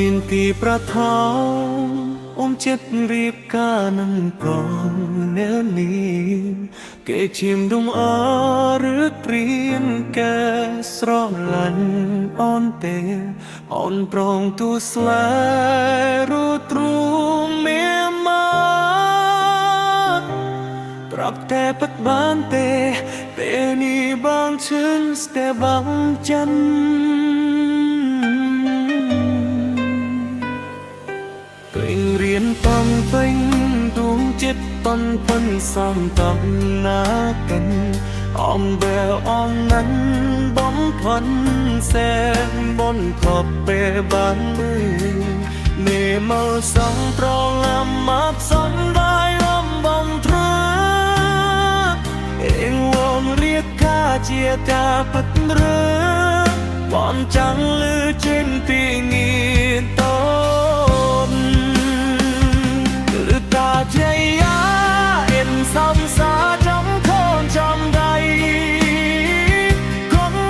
មានទីប្រថោចិត្តរៀបការនឹងប្រងនៅនេះគេឈាមដងអឬព្រៀងកែស្រលាញ់អូនទេអូនប្រងទូស្លែរូទ្រូមានមកប្រាប់តែពិតបានទេពេលនេះបងឈឹងស្ទែបងចិនរៀនតំពេញដួងចិត្តតន់ពិនសំតំណាកិនអំបែអំណាន់បំផាន់សែនបនខប់ពេលបានមើមេមកសំត្រង់អាមាប់សំដាយអំបំត្រាអេងវងរៀបការជាតាពិតរបនចាំងលឺចេញពីងារតសំសាចំខូនចំដៃគង់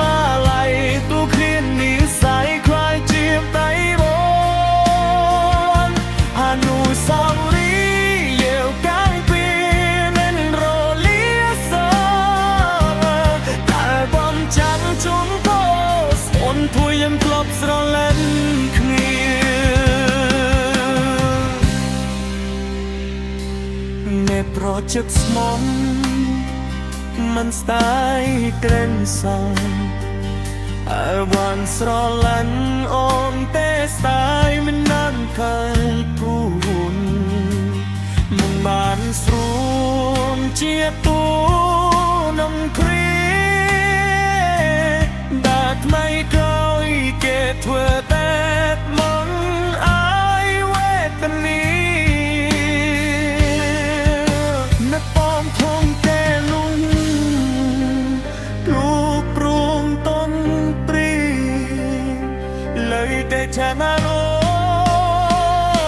មកឡៃទូឃ្លាននិស័យខ្លាយជាដៃបនអនុស្សាវរីយ៍យាវកាំងពីនឹងរលាសតែបំចាំជុំពសអូនធួយยังធ្លាប់ស្រឡាញ់គ្នាប្រជឹកស្មុំមិនស្ដាយក្រែនសងអើបានស្រឡាញ់អូនទេស្ដាយមិនណានខាងពូនមិនបានស្រួលជាទូនំគ្រីដាក់ថ្មីក្រោយគេធ្វើតែមកអាយវេទនីจะมาโล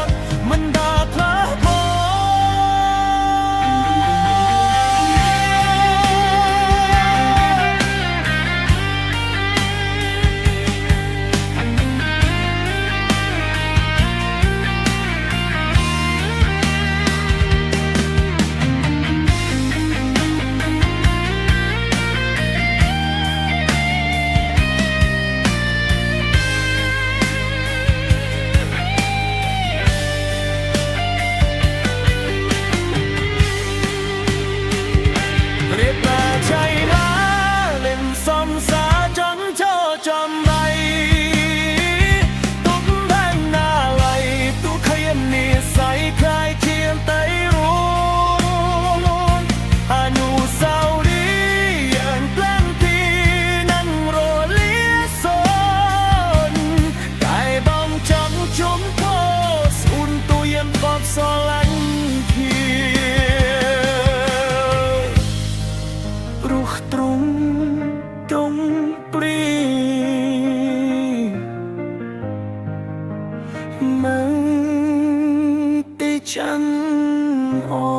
ดมันดาพระพรchẳng